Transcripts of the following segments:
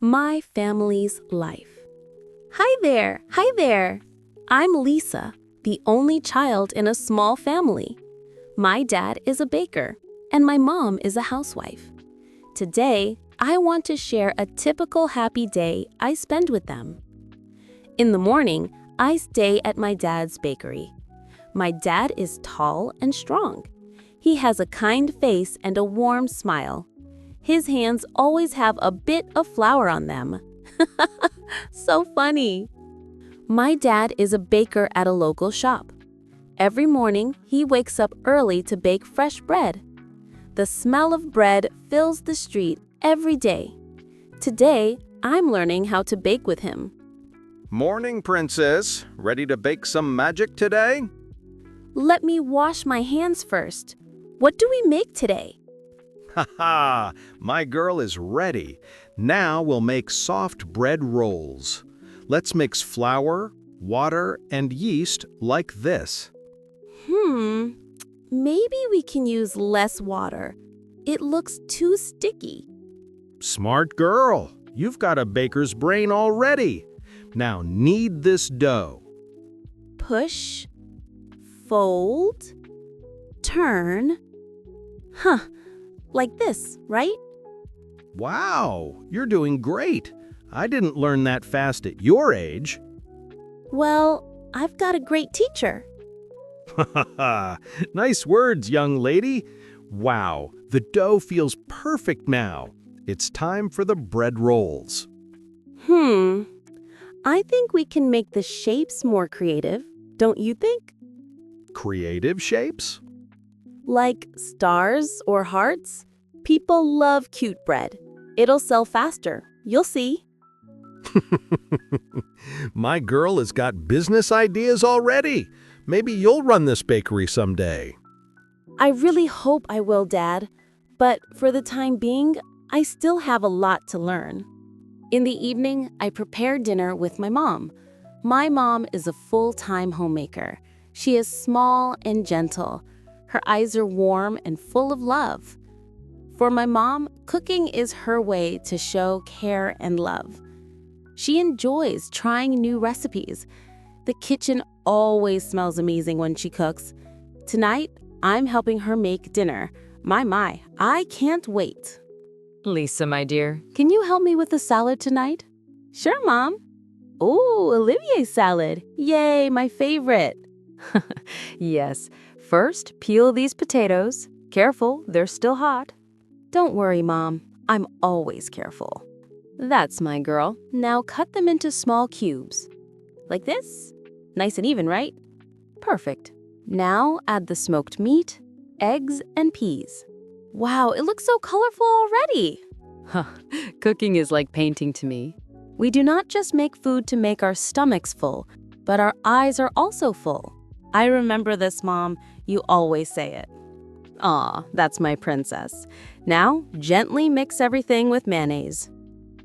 My family's life. Hi there, hi there. I'm Lisa, the only child in a small family. My dad is a baker, and my mom is a housewife. Today, I want to share a typical happy day I spend with them. In the morning, I stay at my dad's bakery. My dad is tall and strong. He has a kind face and a warm smile. His hands always have a bit of flour on them. So funny. My dad is a baker at a local shop. Every morning, he wakes up early to bake fresh bread. The smell of bread fills the street every day. Today, I'm learning how to bake with him. Morning, Princess. Ready to bake some magic today? Let me wash my hands first. What do we make today? Ha! My girl is ready. Now we'll make soft bread rolls. Let's mix flour, water, and yeast like this. Maybe we can use less water. It looks too sticky. Smart girl. You've got a baker's brain already. Now knead this dough. Push, fold, turn. Like this, right? Wow, you're doing great. I didn't learn that fast at your age. Well, I've got a great teacher. Nice words, young lady. Wow, the dough feels perfect now. It's time for the bread rolls. I think we can make the shapes more creative, don't you think? Creative shapes? Like stars or hearts? People love cute bread. It'll sell faster. You'll see. My girl has got business ideas already. Maybe you'll run this bakery someday. I really hope I will, Dad. But for the time being, I still have a lot to learn. In the evening, I prepare dinner with my mom. My mom is a full-time homemaker. She is small and gentle. Her eyes are warm and full of love. For my mom, cooking is her way to show care and love. She enjoys trying new recipes. The kitchen always smells amazing when she cooks. Tonight, I'm helping her make dinner. My, I can't wait. Lisa, my dear, can you help me with the salad tonight? Sure, Mom. Ooh, Olivier salad. Yay, my favorite. Yes. First, peel these potatoes. Careful, they're still hot. Don't worry, Mom. I'm always careful. That's my girl. Now cut them into small cubes. Like this? Nice and even, right? Perfect. Now add the smoked meat, eggs, and peas. Wow, it looks so colorful already. Cooking is like painting to me. We do not just make food to make our stomachs full, but our eyes are also full. I remember this, Mom. You always say it. Aw, that's my princess. Now, gently mix everything with mayonnaise.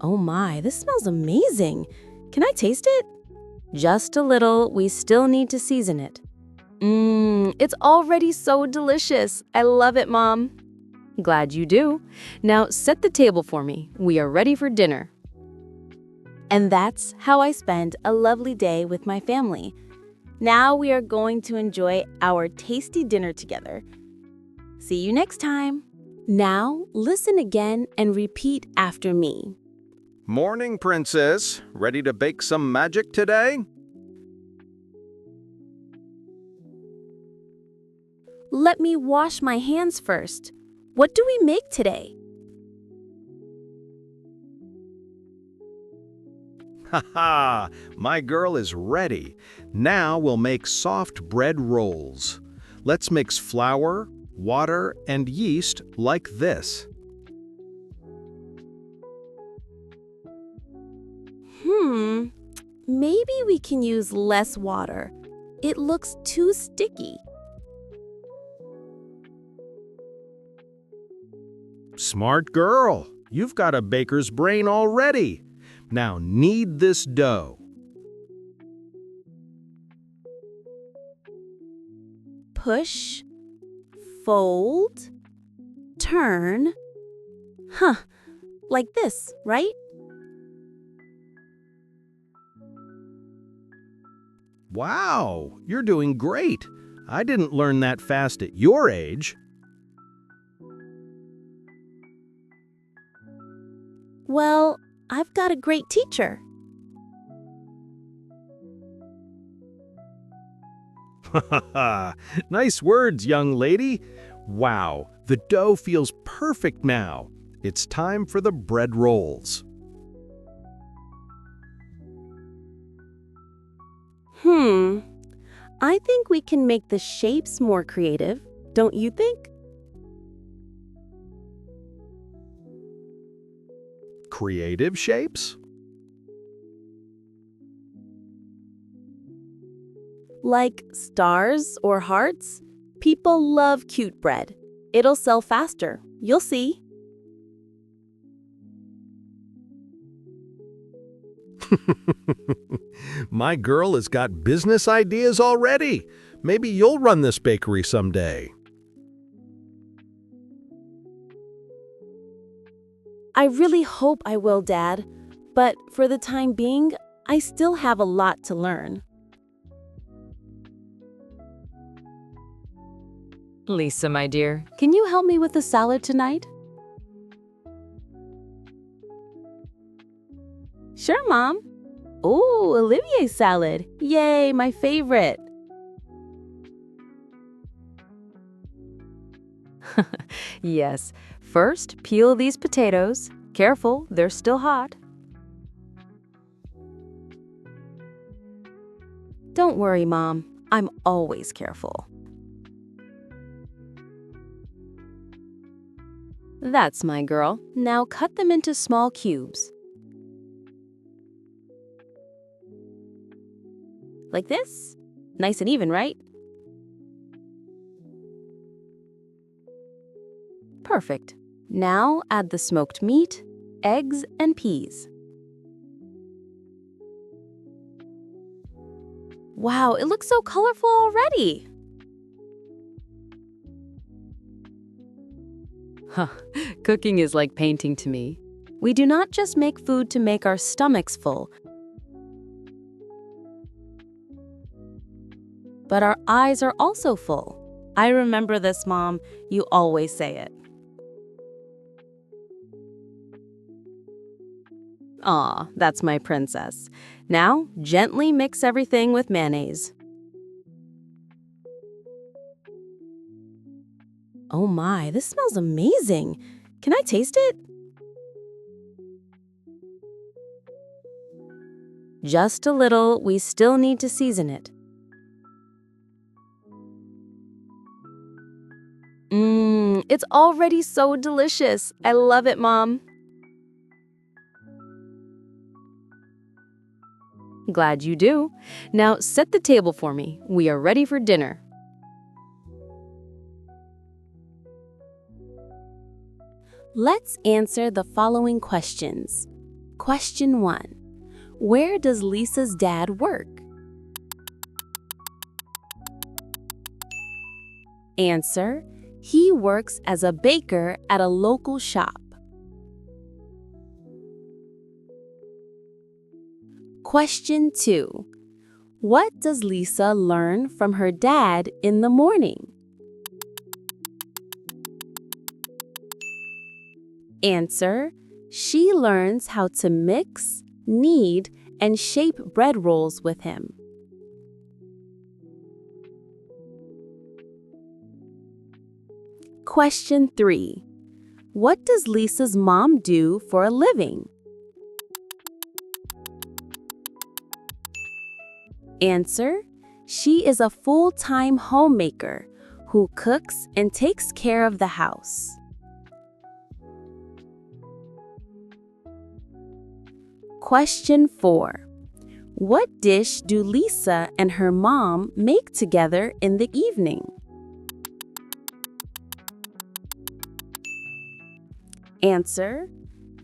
Oh my, this smells amazing. Can I taste it? Just a little. We still need to season it. It's already so delicious. I love it, Mom. Glad you do. Now set the table for me. We are ready for dinner. And that's how I spend a lovely day with my family. Now we are going to enjoy our tasty dinner together. See you next time. Now listen again and repeat after me. Morning, Princess. Ready to bake some magic today? Let me wash my hands first. What do we make today? Ha! My girl is ready. Now we'll make soft bread rolls. Let's mix flour, water, and yeast like this. Maybe we can use less water. It looks too sticky. Smart girl. You've got a baker's brain already. Now knead this dough. Push, fold, turn. Like this, right? Wow, you're doing great. I didn't learn that fast at your age. Well, I've got a great teacher. Nice words, young lady. Wow, the dough feels perfect now. It's time for the bread rolls. I think we can make the shapes more creative, don't you think? Creative shapes? Like stars or hearts? People love cute bread. It'll sell faster. You'll see. My girl has got business ideas already. Maybe you'll run this bakery someday. I really hope I will, Dad. But for the time being, I still have a lot to learn. Lisa, my dear, can you help me with the salad tonight? Sure, Mom. Ooh, Olivier salad. Yay, my favorite. Yes. First, peel these potatoes. Careful, they're still hot. Don't worry, Mom. I'm always careful. That's my girl. Now cut them into small cubes. Like this? Nice and even, right? Perfect. Now add the smoked meat, eggs, and peas. Wow, it looks so colorful already. Huh, cooking is like painting to me. We do not just make food to make our stomachs full, but our eyes are also full. I remember this, Mom. You always say it. Aw, that's my princess. Now, gently mix everything with mayonnaise. Oh my, this smells amazing. Can I taste it? Just a little. We still need to season it. It's already so delicious. I love it, Mom. Glad you do. Now set the table for me. We are ready for dinner. Let's answer the following questions. Question 1. Where does Lisa's dad work? Answer. He works as a baker at a local shop. Question 2. What does Lisa learn from her dad in the morning? Answer. She learns how to mix, knead, and shape bread rolls with him. Question 3. What does Lisa's mom do for a living? Answer. She is a full-time homemaker who cooks and takes care of the house. Question 4. What dish do Lisa and her mom make together in the evening? Answer.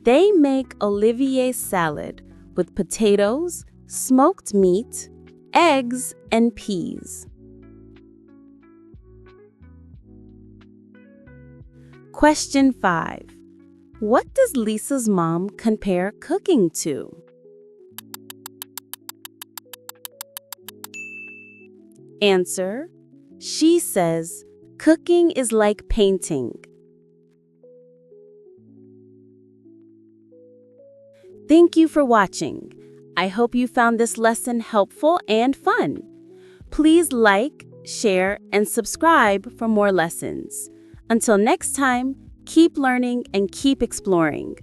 They make Olivier salad with potatoes, smoked meat, eggs, and peas. Question 5. What does Lisa's mom compare cooking to? Answer: she says, cooking is like painting. Thank you for watching. I hope you found this lesson helpful and fun. Please like, share, and subscribe for more lessons. Until next time, keep learning and keep exploring.